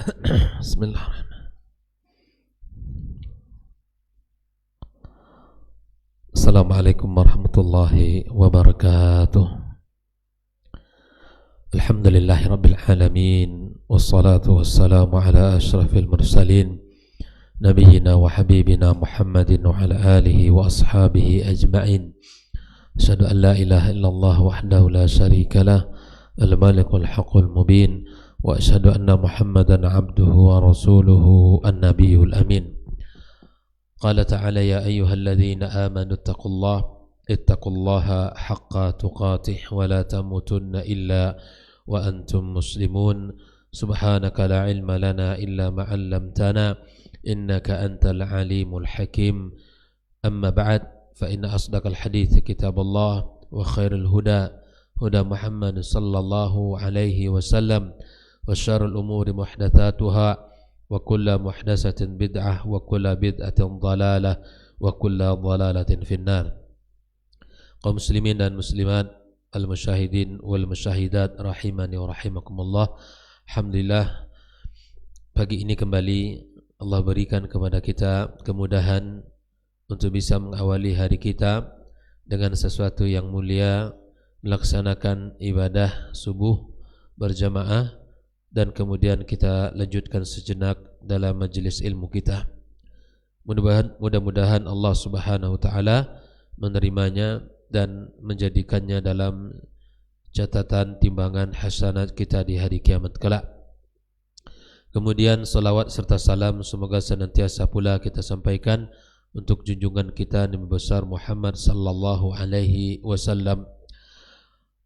Bismillahirrahmanirrahim. Assalamualaikum warahmatullahi wabarakatuh. Alhamdulillahi rabbil alamin, wassalatu wassalamu ala ashrafil mursalin, nabiyyina wa habibina Muhammadin wa ala alihi wa ashabihi ajma'in. Asyhadu an la ilaha illallah wahdahu la syarika lah, al-malikul haqqul mubin, wa asyhadu anna Muhammadan abduhu wa rasuluhu an-nabiyul amin. Qala ta'ala ya ayyuhalladzina amanu ittaqullaha haqqa tuqatih wa la tamutunna illa wa antum muslimun. Subhanaka la ilma lana illa ma 'allamtana innaka antal alimul hakim. Amma ba'd, fa inna asdaqal hadithi kitabullah wa khairul huda huda Muhammad sallallahu alaihi wasallam wa syarrul umuri muhdatsatuha wa kullu muhdatsatin bid'ah wa kullu bid'atin dhalalah wa kullu dhalalatin finnar. Kaum muslimin dan muslimat, al-musyahidin wal musyahidat rahimani wa rahimakumullah. Alhamdulillah, pagi ini kembali Allah berikan kepada kita kemudahan untuk bisa mengawali hari kita dengan sesuatu yang mulia, melaksanakan ibadah subuh berjamaah, dan kemudian kita lanjutkan sejenak dalam majelis ilmu kita. Mudah-mudahan Allah Subhanahu wa taala menerimanya dan menjadikannya dalam catatan timbangan hasanat kita di hari kiamat kelak. Kemudian salawat serta salam semoga senantiasa pula kita sampaikan untuk junjungan kita Nabi besar Muhammad sallallahu alaihi wasallam.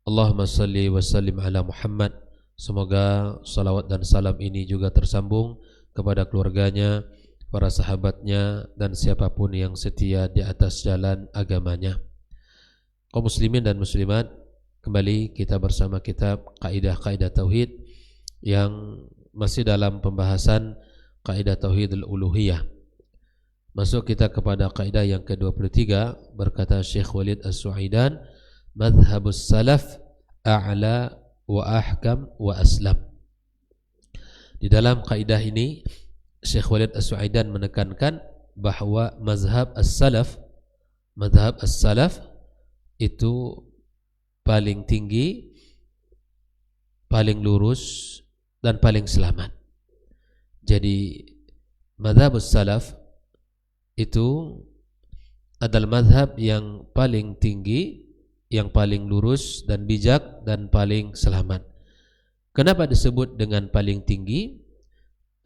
Allahumma salli wa sallim ala Muhammad. Semoga salawat dan salam ini juga tersambung kepada keluarganya, para sahabatnya, dan siapapun yang setia di atas jalan agamanya. Kaum muslimin dan muslimat, kembali kita bersama kitab Kaidah-Kaidah Tauhid yang masih dalam pembahasan Kaidah Tauhid al-Uluhiyah. Masuk kita kepada kaidah yang ke-23, berkata Syekh Walid As-Suaidan, madhabus salaf a'la wa ahkam wa aslam. Di dalam kaidah ini Syekh Walid As-Suaidan menekankan bahwa mazhab as-salaf itu paling tinggi, paling lurus, dan paling selamat. Jadi mazhab as-salaf itu adalah mazhab yang paling tinggi, yang paling lurus dan bijak dan paling selamat. Kenapa disebut dengan paling tinggi?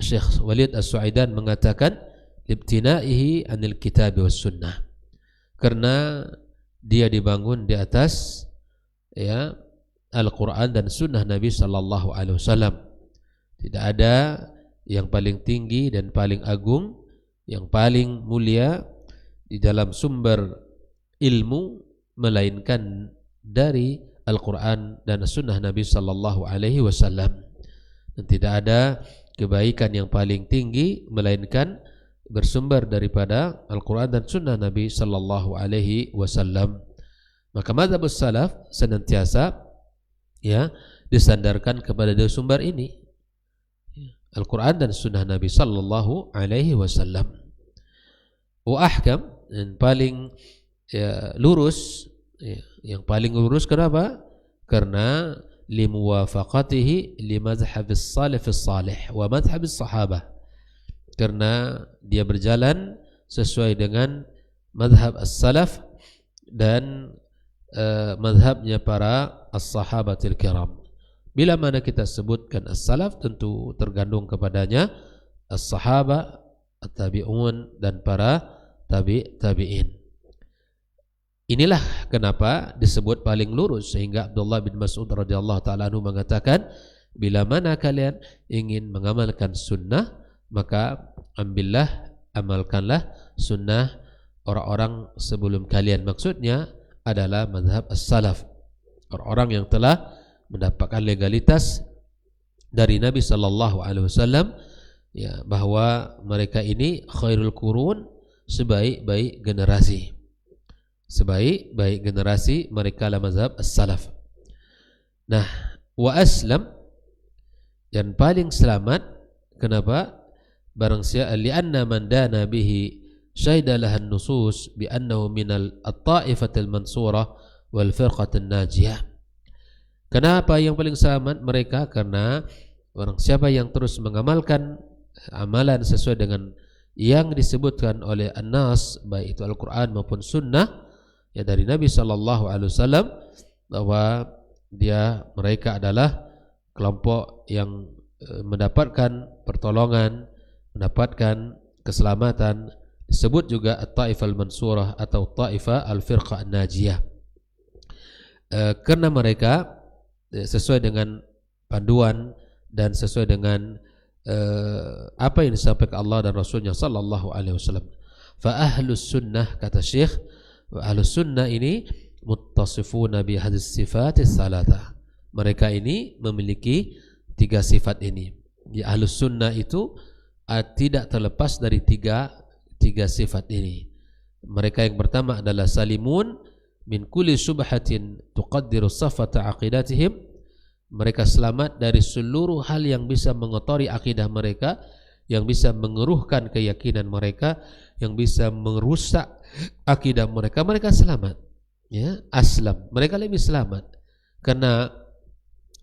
Syekh Walid As-Suaidan mengatakan libtinaihi anil kitab was sunnah, karena dia dibangun di atas Al-Quran dan sunnah Nabi sallallahu alaihi wasallam. Tidak ada yang paling tinggi dan paling agung, yang paling mulia di dalam sumber ilmu melainkan dari Al-Quran dan Sunnah Nabi Sallallahu Alaihi Wasallam. Dan tidak ada kebaikan yang paling tinggi melainkan bersumber daripada Al-Quran dan Sunnah Nabi Sallallahu Alaihi Wasallam. Maka mazhabus salaf senantiasa disandarkan kepada dua sumber ini, Al-Quran dan Sunnah Nabi Sallallahu Alaihi Wasallam. Wa ahkam, dan paling lurus, yang paling lurus. Kenapa? Karena limuwafaqatihi li madhhabis salafis salih wa madhhabis sahabah, karena dia berjalan sesuai dengan madhab as-salaf dan madhabnya para as-sahabatil kiram. Bila mana kita sebutkan as-salaf, tentu tergandung kepadanya as-sahabah, at-tabi'un, dan para tabi'in. Inilah kenapa disebut paling lurus, sehingga Abdullah bin Mas'ud radhiyallahu ta'ala anhu mengatakan, bila mana kalian ingin mengamalkan sunnah, maka amalkanlah sunnah orang-orang sebelum kalian. Maksudnya adalah mazhab as-salaf, orang-orang yang telah mendapatkan legalitas dari Nabi sallallahu alaihi wasallam, bahwa mereka ini khairul qurun, sebaik-baik generasi. Sebaik-baik generasi mereka lah mazhab as-salaf. Nah, wa aslam, dan paling selamat Kenapa? Barang siapa li'anna man dana bihi syahida lahan nusus bi annahu minal at-ta'ifatil mansurah wal firqatin najiyah. Kenapa yang paling selamat mereka? Karena orang siapa yang terus mengamalkan amalan sesuai dengan yang disebutkan oleh An-Nas, baik itu Al-Quran maupun Sunnah ya dari Nabi sallallahu alaihi wasallam, bahwa mereka adalah kelompok yang mendapatkan pertolongan, mendapatkan keselamatan, disebut juga At-Taifah Al-Mansurah atau Taifah Al-Firqah An-Najiyah. Karena mereka sesuai dengan panduan dan sesuai dengan apa yang disampaikan Allah dan Rasulnya sallallahu alaihi wasallam. Fa ahlus sunnah, kata Syekh, ahlus sunnah ini muttasifuna bi hadis sifatis salatah. Mereka ini memiliki 3 sifat ini. Di ahlus sunnah itu tidak terlepas dari tiga sifat ini. Mereka yang pertama adalah salimun min kulli subhatin tuqaddiru safata aqidatihim. Mereka selamat dari seluruh hal yang bisa mengotori akidah mereka, yang bisa mengeruhkan keyakinan mereka, yang bisa merusak akidah mereka. Mereka selamat, ya, aslam. Mereka lebih selamat karena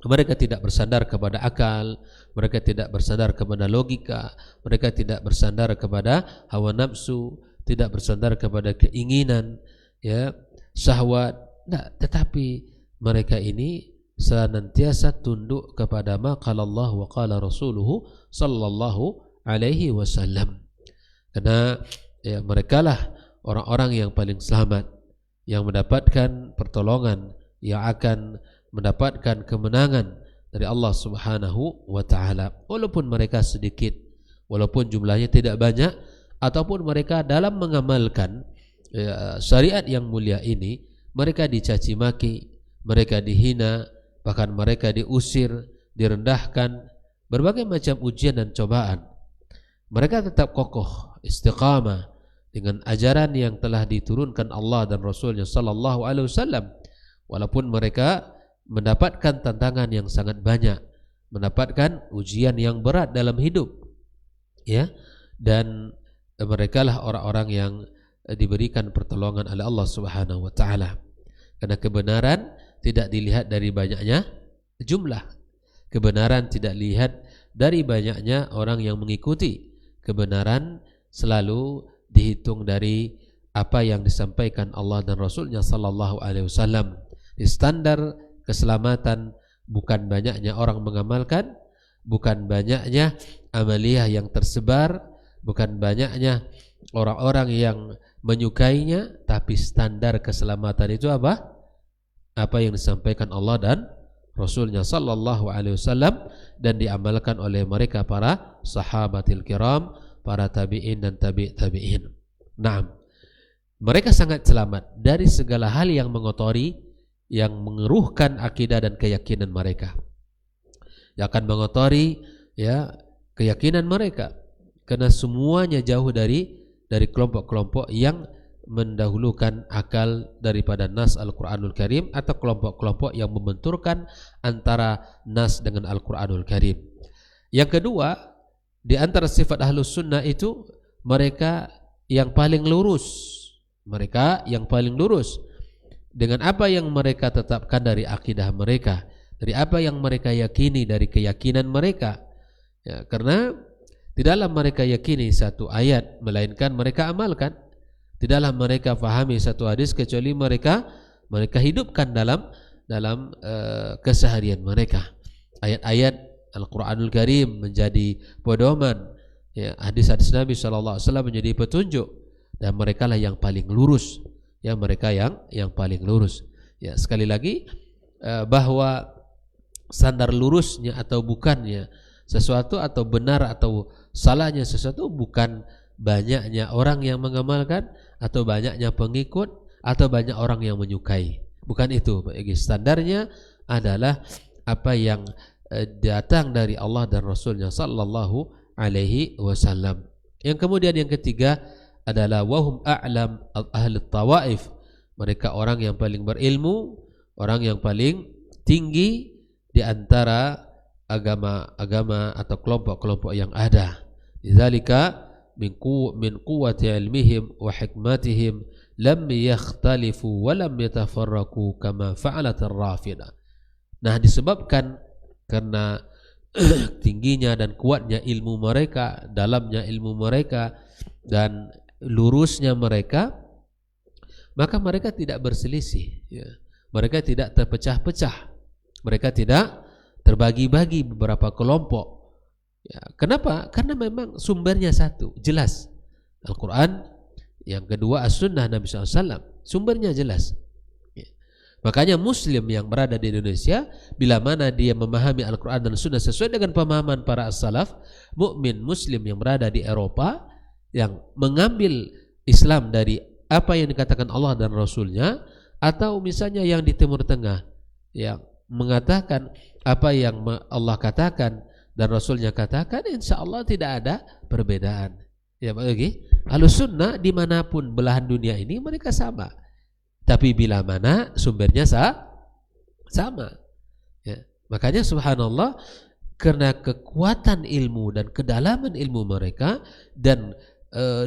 mereka tidak bersandar kepada akal, mereka tidak bersandar kepada logika, mereka tidak bersandar kepada hawa nafsu, tidak bersandar kepada keinginan, ya, syahwat. Tidak, tetapi mereka ini senantiasa tunduk kepada ma qala Allah wa qala rasuluhu sallallahu alaihi wasallam. Karena ya, merekalah orang-orang yang paling selamat, yang mendapatkan pertolongan, yang akan mendapatkan kemenangan dari Allah Subhanahu wa taala. Walaupun mereka sedikit, walaupun jumlahnya tidak banyak, ataupun mereka dalam mengamalkan syariat yang mulia ini, mereka dicaci maki, mereka dihina, bahkan mereka diusir, direndahkan, berbagai macam ujian dan cobaan. Mereka tetap kokoh, istiqamah dengan ajaran yang telah diturunkan Allah dan Rasulnya sallallahu alaihi wasallam. Walaupun mereka mendapatkan tantangan yang sangat banyak, mendapatkan ujian yang berat dalam hidup, ya, dan merekalah orang-orang yang diberikan pertolongan oleh Allah Subhanahu wa taala. Karena kebenaran tidak dilihat dari banyaknya jumlah. Kebenaran tidak dilihat dari banyaknya orang yang mengikuti. Kebenaran selalu dihitung dari apa yang disampaikan Allah dan Rasulnya sallallahu alaihi wasallam. Di standar keselamatan bukan banyaknya orang mengamalkan, bukan banyaknya amaliyah yang tersebar, bukan banyaknya orang-orang yang menyukainya, tapi standar keselamatan itu apa? Apa yang disampaikan Allah dan Rasulnya sallallahu alaihi wasallam dan diamalkan oleh mereka para sahabatil kiram, para tabi'in dan tabi'in. Naam. Mereka sangat selamat dari segala hal yang mengotori, yang mengeruhkan akidah dan keyakinan mereka, yang akan mengotori, ya, keyakinan mereka, karena semuanya jauh dari kelompok-kelompok yang mendahulukan akal daripada nas Al-Quranul Karim, atau kelompok-kelompok yang membenturkan antara nas dengan Al-Quranul Karim. Yang kedua, di antara sifat ahlus sunnah itu mereka yang paling lurus. Mereka yang paling lurus dengan apa yang mereka tetapkan dari akidah mereka, dari apa yang mereka yakini dari keyakinan mereka, ya, karena tidaklah mereka yakini satu ayat melainkan mereka amalkan. Tidaklah mereka fahami satu hadis kecuali mereka hidupkan dalam keseharian mereka. Ayat-ayat Al-Quranul Karim menjadi pedoman, ya, hadis-hadis Nabi SAW menjadi petunjuk, dan mereka lah yang paling lurus, ya, mereka yang paling lurus. Ya, sekali lagi bahwa standar lurusnya atau bukannya sesuatu, atau benar atau salahnya sesuatu, bukan banyaknya orang yang mengamalkan, atau banyaknya pengikut, atau banyak orang yang menyukai. Bukan itu. Bagi standarnya adalah apa yang datang dari Allah dan Rasulnya sallallahu alaihi wasallam. Yang kemudian yang ketiga adalah wahum a'lam ahli tawaif. Mereka orang yang paling berilmu, orang yang paling tinggi di antara agama-agama atau kelompok-kelompok yang ada. Lidzalika min quwwati ilmihim wa hikmatihim lam yakhtalifu wa lam yatafarraqu kama fa'alat ar-Rafidah. Nah, disebabkan karena tingginya dan kuatnya ilmu mereka, dalamnya ilmu mereka dan lurusnya mereka, maka mereka tidak berselisih, ya. Mereka tidak terpecah-pecah, mereka tidak terbagi-bagi beberapa kelompok, ya. Kenapa? Karena memang sumbernya satu, jelas, Al-Quran. Yang kedua As-Sunnah Nabi SAW, sumbernya jelas, ya. Makanya Muslim yang berada di Indonesia, bila mana dia memahami Al-Quran dan Sunnah sesuai dengan pemahaman para as-salaf, mukmin Muslim yang berada di Eropa yang mengambil Islam dari apa yang dikatakan Allah dan Rasulnya, atau misalnya yang di Timur Tengah yang mengatakan apa yang Allah katakan dan Rasulnya katakan, insya Allah tidak ada perbedaan, ya. Bagi Ahlus Sunnah dimanapun belahan dunia ini mereka sama, tapi bila mana sumbernya sama, ya. Makanya subhanallah, karena kekuatan ilmu dan kedalaman ilmu mereka dan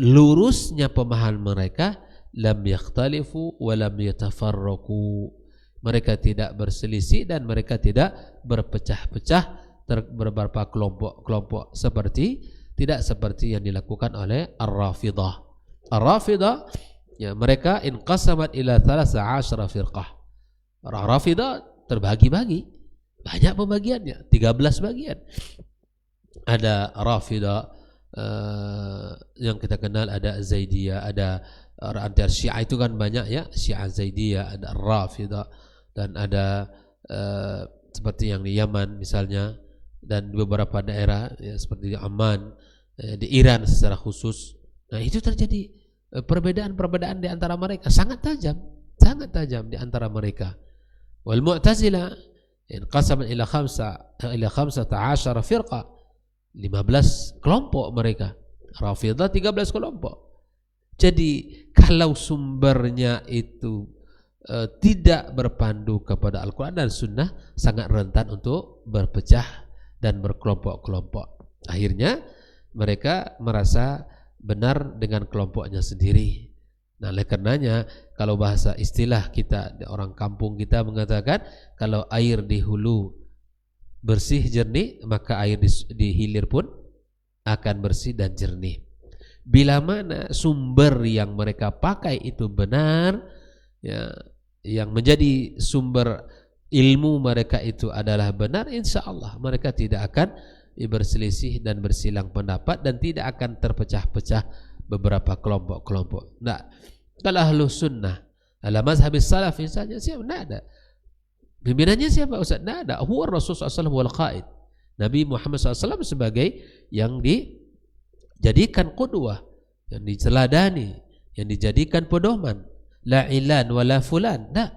lurusnya pemahaman mereka, lam yakhtalifu wa lam yatafarraqu. Mereka tidak berselisih dan mereka tidak berpecah-pecah beberapa kelompok-kelompok tidak seperti yang dilakukan oleh Ar-Rafidah. Ar-Rafidah, ya, mereka inqasamat ila 13 firqah. Ar-Rafidah terbagi-bagi, banyak pembagiannya, 13 bagian. Ada Rafidah yang kita kenal, ada Zaidiyah, ada antara Syiah itu kan banyak, ya, Syiah Zaidiyah, ada Rafidah, dan ada seperti yang di Yaman misalnya, dan di beberapa daerah, ya, seperti di Amman, di Iran secara khusus. Nah, itu terjadi perbedaan-perbedaan di antara mereka, sangat tajam di antara mereka. Wal Mu'tazilah inqasamat ila 15 firqah, 15 kelompok mereka. Rafidah 13 kelompok. Jadi kalau sumbernya itu tidak berpandu kepada Al-Quran dan Sunnah, sangat rentan untuk berpecah dan berkelompok-kelompok. Akhirnya mereka merasa benar dengan kelompoknya sendiri. Nah, oleh karenanya kalau bahasa istilah kita, orang kampung kita mengatakan, kalau air di hulu bersih jernih, maka air di hilir pun akan bersih dan jernih. Bila mana sumber yang mereka pakai itu benar, ya, yang menjadi sumber ilmu mereka itu adalah benar, insya Allah mereka tidak akan berselisih dan bersilang pendapat dan tidak akan terpecah-pecah beberapa kelompok-kelompok. Nah, kalau Ahlus Sunnah ala mazhabis salaf misalnya, siapa? Tidak ada. Pimpinannya siapa, Ustaz? Tidak ada. Huwa Rasulullah SAW wal qaid. Nabi Muhammad SAW sebagai yang dijadikan qudwah, yang diteladani, yang dijadikan pedoman. La ilan wala fulan. Nah,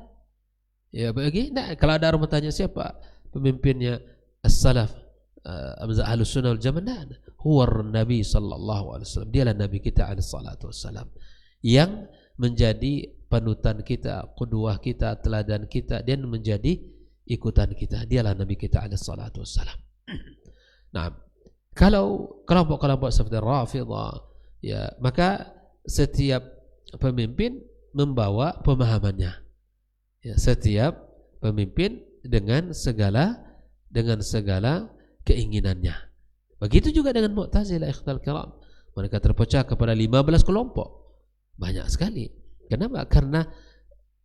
ya bagi. Nah, kalau ada orang bertanya siapa pemimpinnya as-salaf, Ahlus Sunnah wal Jamaah, huwa Nabi sallallahu alaihi wasallam. Dialah Nabi kita alaihi salatu wassalam, yang menjadi panutan kita, qudwah kita, teladan kita, dan menjadi ikutan kita. Dialah Nabi kita alaihi salatu wassalam. Nah, kalau kelompok-kelompok seperti Rafidah, ya, maka setiap pemimpin membawa pemahamannya, ya, setiap pemimpin dengan segala keinginannya. Begitu juga dengan Mu'tazilah, ikhtal kiram. Mereka terpecah kepada 15 kelompok, banyak sekali. Kenapa? Karena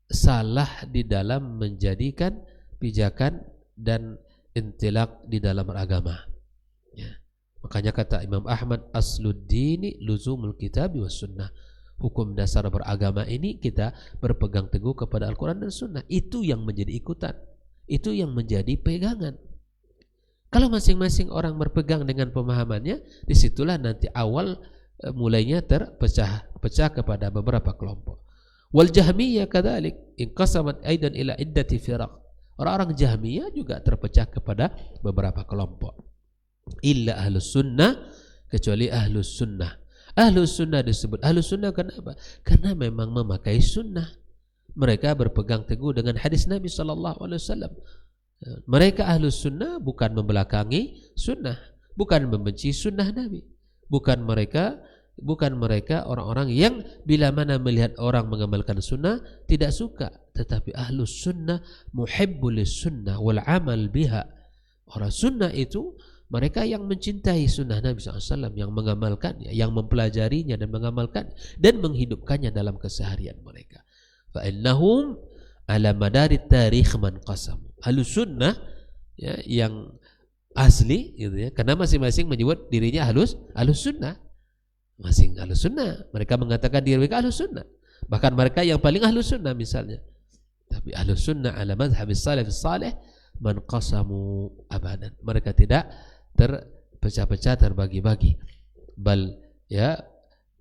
salah di dalam menjadikan pijakan dan intilak di dalam beragama, ya. Makanya kata Imam Ahmad, asluddini luzumul kitabi was sunnah. Hukum dasar beragama ini kita berpegang teguh kepada Al-Quran dan Sunnah. Itu yang menjadi ikutan, itu yang menjadi pegangan. Kalau masing-masing orang berpegang dengan pemahamannya, disitulah nanti awal mulainya terpecah kepada beberapa kelompok. Wal Jahmiyah kadzalik inqasamat aidan ila iddati firaq. Orang-orang Jahmiyah juga terpecah kepada beberapa kelompok. Illa Ahlus Sunnah, kecuali Ahlus Sunnah. Ahlus Sunnah disebut Ahlus Sunnah kenapa? Karena memang memakai sunnah. Mereka berpegang teguh dengan hadis Nabi sallallahu alaihi wasallam. Mereka ahlus sunnah bukan membelakangi sunnah, bukan membenci sunnah Nabi, bukan mereka orang-orang yang bila mana melihat orang mengamalkan sunnah tidak suka, tetapi ahlus sunnah muhibbul sunnah wal amal biha. Orang sunnah itu mereka yang mencintai sunnah Nabi SAW, yang mengamalkannya, yang mempelajarinya dan mengamalkan dan menghidupkannya dalam keseharian mereka. Fa innahum ala madari tarikh man qasamu. Ahlus sunnah ya, yang asli gitu ya, karena masing-masing menyebut dirinya ahlus sunnah. Masing ahlus sunnah, mereka mengatakan diri mereka ahlus sunnah. Bahkan mereka yang paling ahlus sunnah misalnya. Tapi ahlus sunnah ala madhhabis salafis salih man qasamu abadan. Mereka tidak terpecah-pecah, terbagi-bagi. Bal ya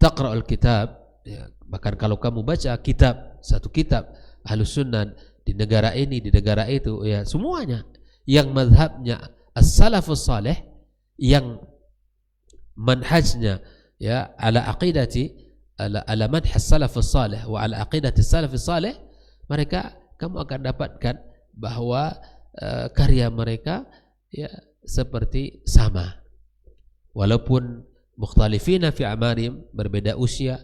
taqra'ul kitab ya, bahkan kalau kamu baca kitab, satu kitab ahlus sunnah di negara ini, di negara itu, ya semuanya yang mazhabnya as-salafus salih, yang manhajnya ya ala aqidati ala manhaj salafus salih wa ala aqidati salafus salih, mereka kamu akan dapatkan bahwa karya mereka ya seperti sama, walaupun mukhtalifina fi amarim, berbeda usia,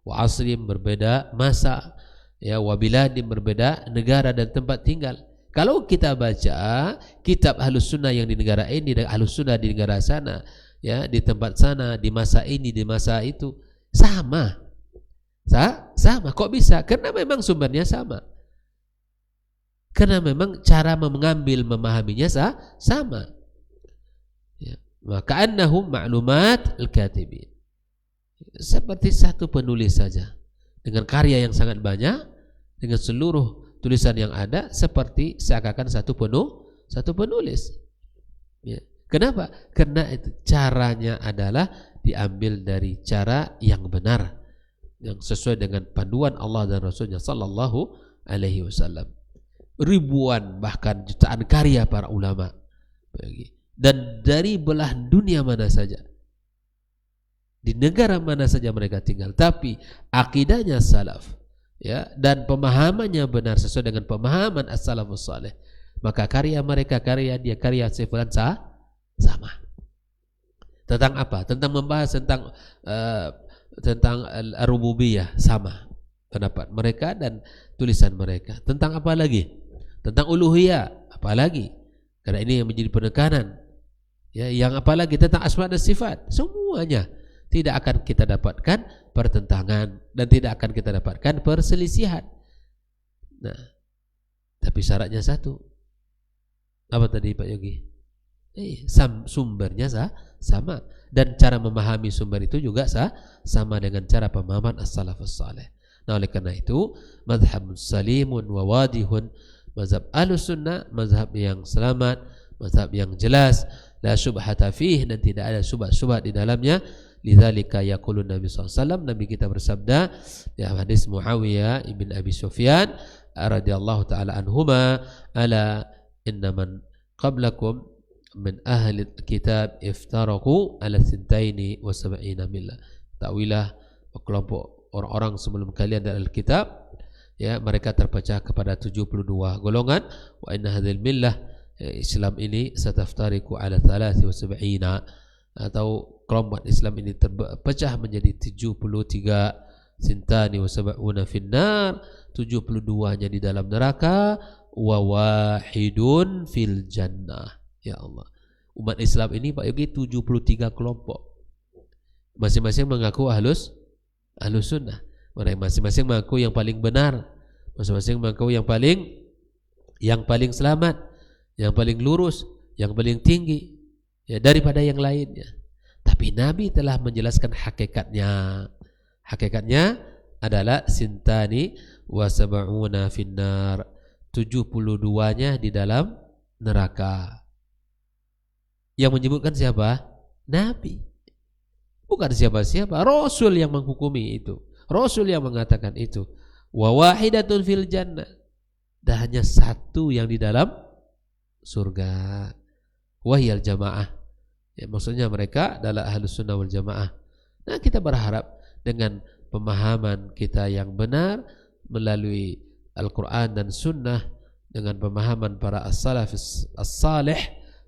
wa asrim, berbeda masa, ya wabiladim, berbeda negara dan tempat tinggal. Kalau kita baca kitab ahlus sunnah yang di negara ini dan ahlus sunnah di negara sana, ya di tempat sana, di masa ini, di masa itu, sama. Sama. Kok bisa? Karena memang sumbernya sama. Karena memang cara mengambil, memahaminya sama. Ya. Maka annahum ma'lumat al-katibin. Seperti satu penulis saja. Dengan karya yang sangat banyak, dengan seluruh tulisan yang ada, seperti seakan-akan satu penulis. Ya. Kenapa? Karena itu caranya adalah diambil dari cara yang benar, yang sesuai dengan panduan Allah dan Rasulnya Sallallahu Alaihi Wasallam. Ribuan bahkan jutaan karya para ulama, dan dari belahan dunia mana saja, di negara mana saja mereka tinggal, tapi akidahnya salaf, ya, dan pemahamannya benar sesuai dengan pemahaman as-salafus salih, maka karya mereka, karya sefulan sama. Tentang apa? Tentang membahas tentang al-rububiyah, sama pendapat mereka dan tulisan mereka. Tentang apa lagi? Tentang uluhiyah, apa lagi? Karena ini yang menjadi penekanan. Ya, yang apa lagi? Tentang asma dan sifat. Semuanya tidak akan kita dapatkan pertentangan dan tidak akan kita dapatkan perselisihan. Nah, tapi syaratnya satu. Apa tadi Pak Yogi? Sumbernya sama, dan cara memahami sumber itu juga sama dengan cara pemahaman as-salafus salih. Nah, oleh karena itu mazhabun salimun wa wadihun, mazhab Ahlussunnah, mazhab yang selamat, mazhab yang jelas, la syubhata fih, dan tidak ada syubhat-syubhat di dalamnya. Lidzalika yaqulun Nabi SAW, Nabi kita bersabda dalam hadis Muawiyah ibn Abi Sufyan radhiyallahu taala anhuma, ala inna man qablakum min ahli kitab iftaraku ala sintaini wa sab'ina millah. Takwilah kelompok orang-orang sebelum kalian dari Alkitab, ya, mereka terpecah kepada 72 golongan. Wa inna hadhil millah, Islam ini, sataftariku ala 73, atau kelompok Islam ini terpecah menjadi 73, sintani wa sab'una finnar, 72-nya di dalam neraka, wa wahidun fil jannah. Ya Allah, umat Islam ini Pak Yogi 73 kelompok. Masing-masing mengaku ahlus sunnah. Mereka masing-masing mengaku yang paling benar, masing-masing mengaku yang paling selamat, yang paling lurus, yang paling tinggi, ya, daripada yang lainnya. Tapi Nabi telah menjelaskan hakikatnya. Hakikatnya adalah sintani wa sab'una finnar, 72-nya di dalam neraka. Yang menyebutkan siapa? Nabi. Bukan siapa-siapa, Rasul yang menghukumi itu. Rasul yang mengatakan itu. Wa wahidatun fil jannah, dan hanya satu yang di dalam surga. Wahyal jamaah, ya, maksudnya mereka adalah ahlus sunnah wal jamaah. Nah, kita berharap dengan pemahaman kita yang benar melalui Al-Quran dan Sunnah, dengan pemahaman para as-salafis as-salih,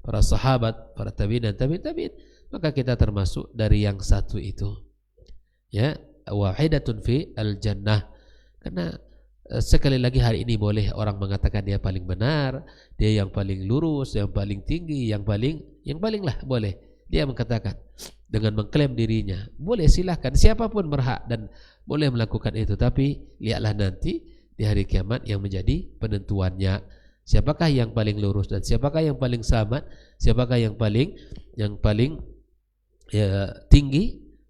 para sahabat, para tabi'in dan tabi'in, maka kita termasuk dari yang satu itu. Ya, wahidatun fi al-jannah. Karena sekali lagi hari ini boleh orang mengatakan dia paling benar, dia yang paling lurus, yang paling tinggi, yang paling lah boleh. Dia mengatakan dengan mengklaim dirinya. Boleh, silahkan, siapapun berhak dan boleh melakukan itu, tapi lihatlah nanti di hari kiamat yang menjadi penentuannya. Siapakah yang paling lurus dan siapakah yang paling selamat, siapakah yang paling tinggi,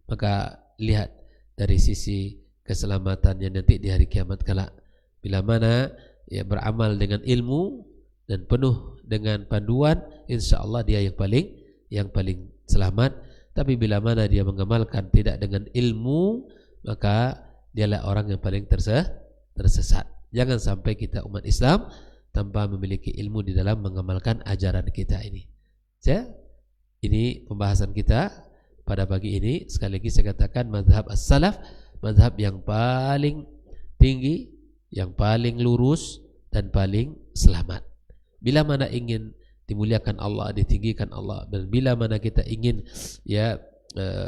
maka lihat dari sisi keselamatannya nanti di hari kiamat kelak. Bila mana beramal dengan ilmu dan penuh dengan panduan, insyaallah dia yang paling selamat. Tapi bila mana dia mengamalkan tidak dengan ilmu, maka dialah orang yang paling tersesat. Jangan sampai kita umat Islam tanpa memiliki ilmu di dalam mengamalkan ajaran kita ini. Ya, ini pembahasan kita pada pagi ini. Sekali lagi saya katakan mazhab as-salaf, mazhab yang paling tinggi, yang paling lurus dan paling selamat. Bila mana ingin dimuliakan Allah, ditinggikan Allah, dan bila mana kita ingin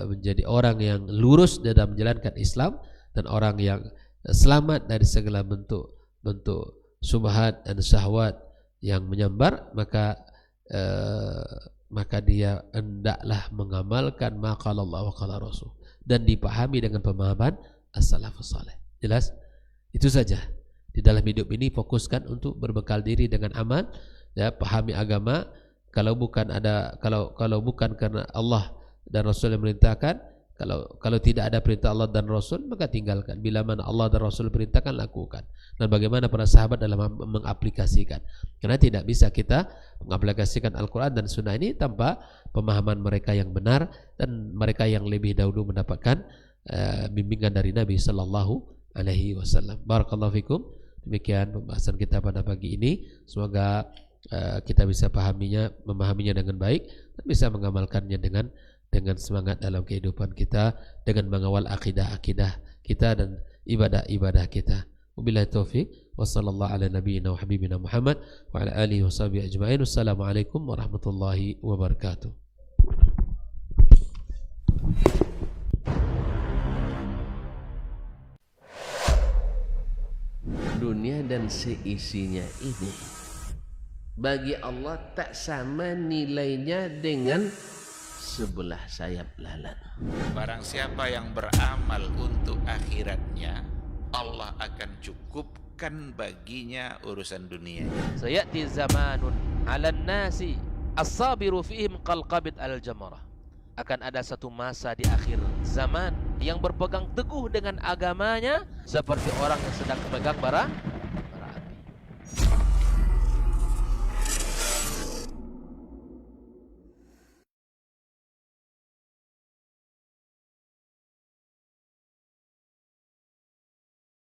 menjadi orang yang lurus dalam menjalankan Islam dan orang yang selamat dari segala bentuk syubhat dan syahwat yang menyambar, maka dia hendaklah mengamalkan ma qala Allah wa qala Rasul dan dipahami dengan pemahaman as-salafus salih. Jelas? Itu saja. Di dalam hidup ini fokuskan untuk berbekal diri dengan amal, ya, pahami agama. Kalau bukan karena Allah dan Rasul yang merintahkan, kalau tidak ada perintah Allah dan Rasul, maka tinggalkan. Bila mana Allah dan Rasul perintahkan, lakukan. Dan bagaimana para sahabat dalam mengaplikasikan. Karena tidak bisa kita mengaplikasikan Al-Quran dan Sunnah ini tanpa pemahaman mereka yang benar dan mereka yang lebih dahulu mendapatkan bimbingan dari Nabi Sallallahu Alaihi Wasallam. Barakallahu fikum. Demikian pembahasan kita pada pagi ini. Semoga kita bisa memahaminya dengan baik dan bisa mengamalkannya dengan semangat dalam kehidupan kita, dengan mengawal akidah kita dan ibadah kita. Wabillahi taufik. Wassallallahu ala nabiyyina wa habibina Muhammad wa ala alihi wa sahbihi ajma'in. Wassalamualaikum warahmatullahi wabarakatuh. Dunia dan seisinya ini bagi Allah tak sama nilainya dengan sebelah sayap lalat. Barang siapa yang beramal untuk akhiratnya, Allah akan cukupkan baginya urusan dunia. Sayati zamanun 'alan nasi as-sabiru fihim qalqabit al-jamarah. Akan ada satu masa di akhir zaman yang berpegang teguh dengan agamanya seperti orang yang sedang memegang bara